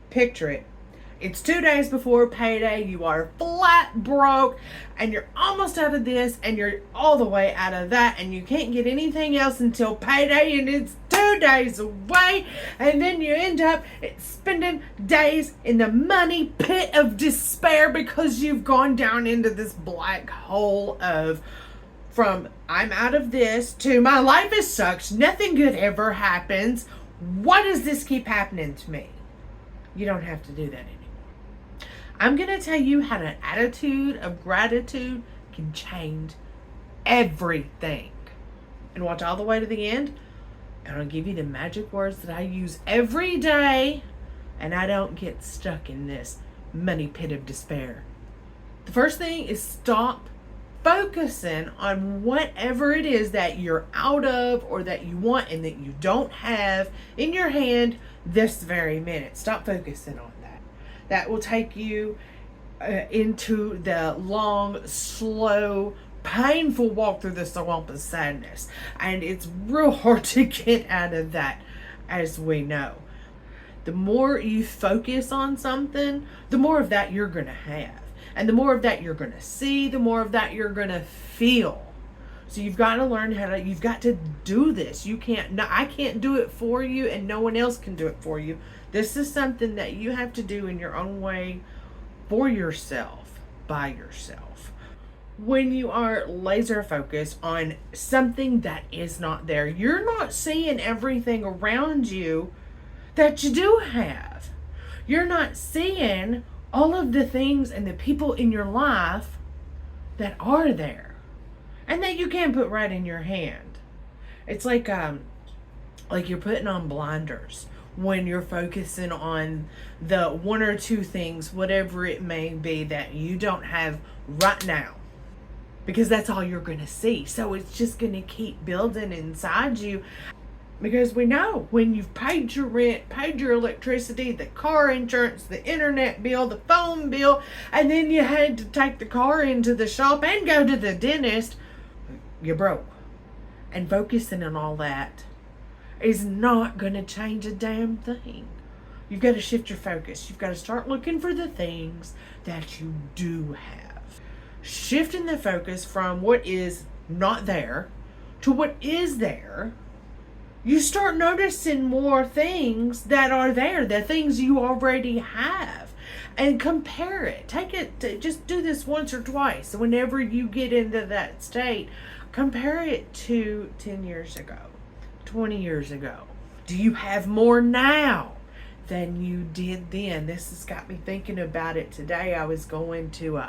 Picture it. It's 2 days before payday. You are flat broke and you're almost out of this and you're all the way out of that, and you can't get anything else until payday, and it's 2 days away. And then you end up spending days in the money pit of despair because you've gone down into this black hole of, from I'm out of this to my life is sucks. Nothing good ever happens. Why does this keep happening to me? You don't have to do that anymore. I'm going to tell you how an attitude of gratitude can change everything. And watch all the way to the end. And I'll give you the magic words that I use every day, and I don't get stuck in this money pit of despair. The first thing is stop focusing on whatever it is that you're out of or that you want and that you don't have in your hand this very minute. Stop focusing on that. That will take you into the long, slow, painful walk through the swamp of sadness. And it's real hard to get out of that, as we know. The more you focus on something, the more of that you're going to have. And the more of that you're going to see, the more of that you're going to feel. So you've got to learn you've got to do this. I can't do it for you, and no one else can do it for you. This is something that you have to do in your own way, for yourself, by yourself. When you are laser focused on something that is not there, you're not seeing everything around you that you do have. You're not seeing all of the things and the people in your life that are there and that you can put right in your hand. It's like you're putting on blinders when you're focusing on the one or two things, whatever it may be, that you don't have right now, because that's all you're going to see. So it's just going to keep building inside you. Because we know when you've paid your rent, paid your electricity, the car insurance, the internet bill, the phone bill, and then you had to take the car into the shop and go to the dentist, you're broke. And focusing on all that is not going to change a damn thing. You've got to shift your focus. You've got to start looking for the things that you do have. Shifting the focus from what is not there to what is there, you start noticing more things that are there, the things you already have, and compare it. Just do this once or twice. Whenever you get into that state, compare it to 10 years ago, 20 years ago. Do you have more now than you did then? This has got me thinking about it today. I was going to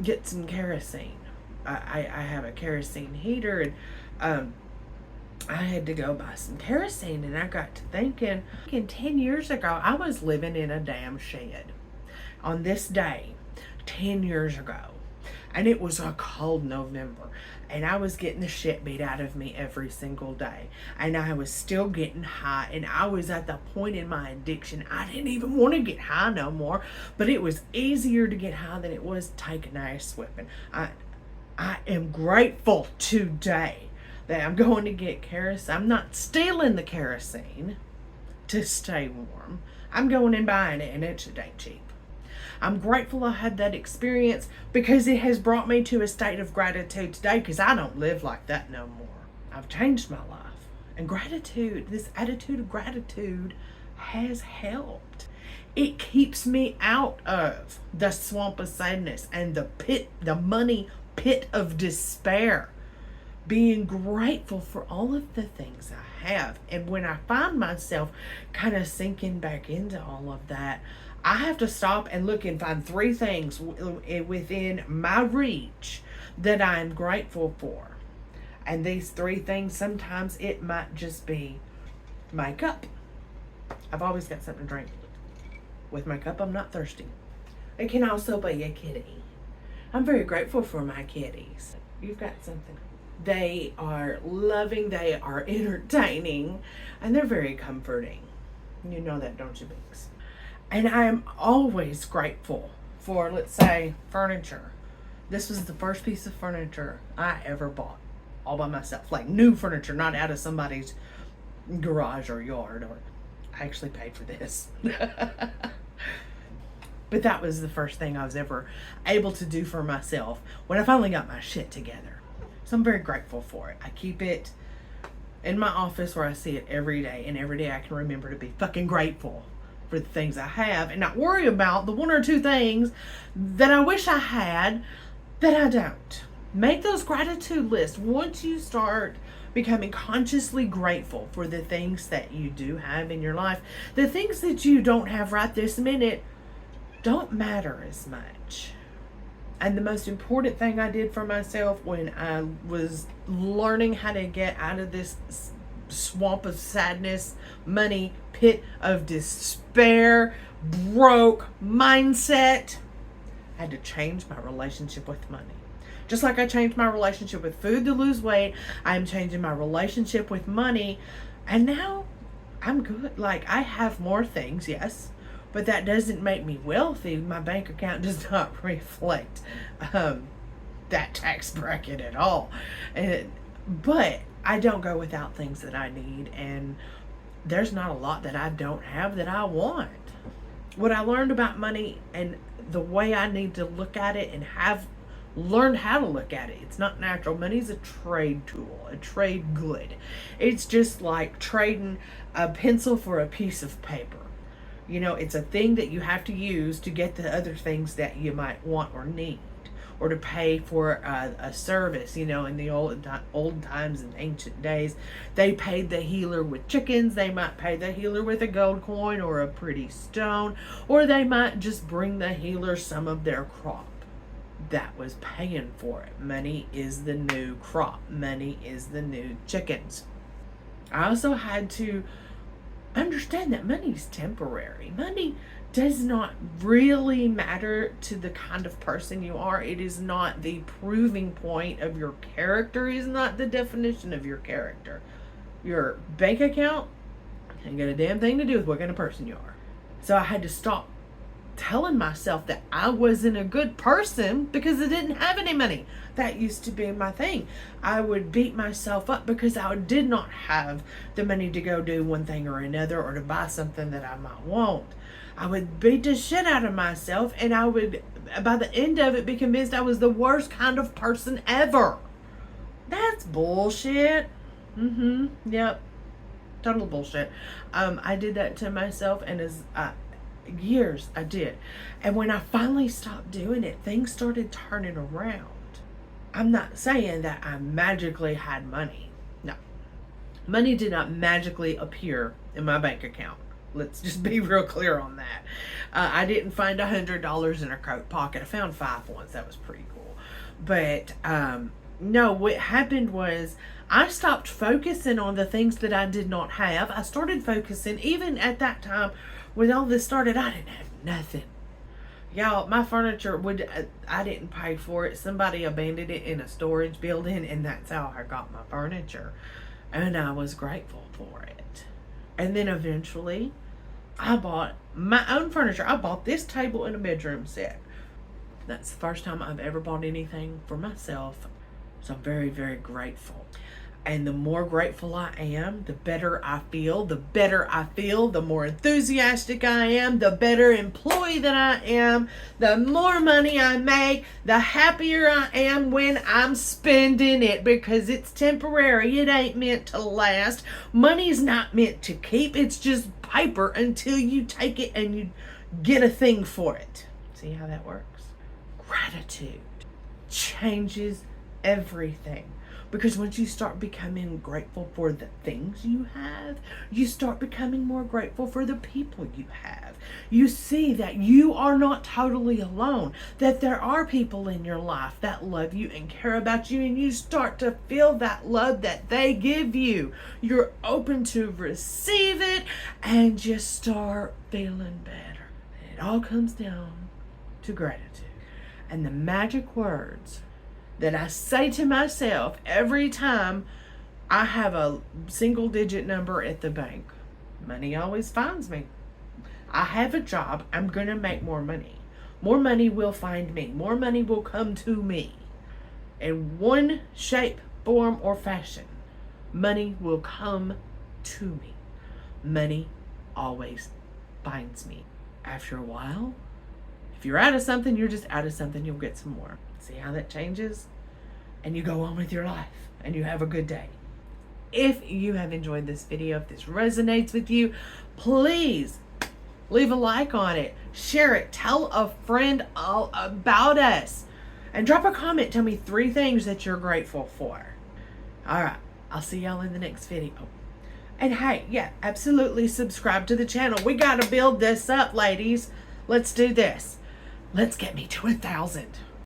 get some kerosene. I have a kerosene heater, and I had to go buy some kerosene, and I got to thinking 10 years ago, I was living in a damn shed on this day 10 years ago. And it was a cold November, and I was getting the shit beat out of me every single day. And I was still getting high, and I was at the point in my addiction, I didn't even want to get high no more, but it was easier to get high than it was taking ass whipping. I am grateful today that I'm going to get kerosene. I'm not stealing the kerosene to stay warm. I'm going and buying it, and it's dang cheap. I'm grateful I had that experience because it has brought me to a state of gratitude today, because I don't live like that no more. I've changed my life. And gratitude, this attitude of gratitude, has helped. It keeps me out of the swamp of sadness and the money pit of despair. Being grateful for all of the things I have. And when I find myself kind of sinking back into all of that, I have to stop and look and find 3 things within my reach that I'm grateful for. And these 3 things, sometimes it might just be my cup. I've always got something to drink. With my cup, I'm not thirsty. It can also be a kitty. I'm very grateful for my kitties. You've got something. They are loving, they are entertaining, and they're very comforting. You know that, don't you, Binks? And I am always grateful for, let's say, furniture. This was the first piece of furniture I ever bought all by myself. Like new furniture, not out of somebody's garage or yard. I actually paid for this. But that was the first thing I was ever able to do for myself when I finally got my shit together. So I'm very grateful for it. I keep it in my office where I see it every day, and every day I can remember to be fucking grateful for the things I have and not worry about the one or two things that I wish I had that I don't. Make those gratitude lists. Once you start becoming consciously grateful for the things that you do have in your life, the things that you don't have right this minute don't matter as much. And the most important thing I did for myself when I was learning how to get out of this swamp of sadness, money, pit of despair, broke mindset, I had to change my relationship with money. Just like I changed my relationship with food to lose weight, I'm changing my relationship with money. And now I'm good. Like, I have more things, yes, but that doesn't make me wealthy. My bank account does not reflect that tax bracket at all. But I don't go without things that I need, and there's not a lot that I don't have that I want. What I learned about money and the way I need to look at it and have learned how to look at it, it's not natural. Money's a trade tool, a trade good. It's just like trading a pencil for a piece of paper. You know, it's a thing that you have to use to get the other things that you might want or need, or to pay for a service. You know, in the old times and ancient days, they paid the healer with chickens. They might pay the healer with a gold coin or a pretty stone, or they might just bring the healer some of their crop. That was paying for it. Money is the new crop. Money is the new chickens. I also had to understand that money's temporary. Money does not really matter to the kind of person you are. It is not the proving point of your character. It is not the definition of your character. Your bank account ain't got a damn thing to do with what kind of person you are. So I had to stop telling myself that I wasn't a good person because I didn't have any money. That used to be my thing. I would beat myself up because I did not have the money to go do one thing or another, or to buy something that I might want. I would beat the shit out of myself, and I would, by the end of it, be convinced I was the worst kind of person ever. That's bullshit. Yep. Total bullshit. I did that to myself, and as years I did. And when I finally stopped doing it, things started turning around. I'm not saying that I magically had money. No. Money did not magically appear in my bank account. Let's just be real clear on that. I didn't find $100 in a coat pocket. I found 5 once. That was pretty cool. But no, what happened was I stopped focusing on the things that I did not have. I started focusing, even at that time when all this started, I didn't have nothing. Y'all, my furniture, I didn't pay for it. Somebody abandoned it in a storage building, and that's how I got my furniture. And I was grateful for it. And then eventually, I bought my own furniture. I bought this table and a bedroom set. That's the first time I've ever bought anything for myself. So I'm very, very grateful. And the more grateful I am, the better I feel. The better I feel, the more enthusiastic I am, the better employee that I am, the more money I make, the happier I am when I'm spending it, because it's temporary. It ain't meant to last. Money's not meant to keep. It's just paper until you take it and you get a thing for it. See how that works? Gratitude changes everything. Because once you start becoming grateful for the things you have, you start becoming more grateful for the people you have. You see that you are not totally alone, that there are people in your life that love you and care about you, and you start to feel that love that they give you. You're open to receive it, and just start feeling better. And it all comes down to gratitude. And the magic words that I say to myself every time I have a single digit number at the bank: money always finds me. I have a job. I'm going to make more money. More money will find me. More money will come to me. In one shape, form, or fashion, money will come to me. Money always finds me. After a while, if you're out of something, you're just out of something, you'll get some more. See how that changes? And you go on with your life and you have a good day. If you have enjoyed this video, if this resonates with you, please leave a like on it, share it, tell a friend all about us, and drop a comment. Tell me 3 things that you're grateful for. All right, I'll see y'all in the next video. And hey, yeah, absolutely subscribe to the channel. We got to build this up, ladies. Let's do this. Let's get me to 1,000.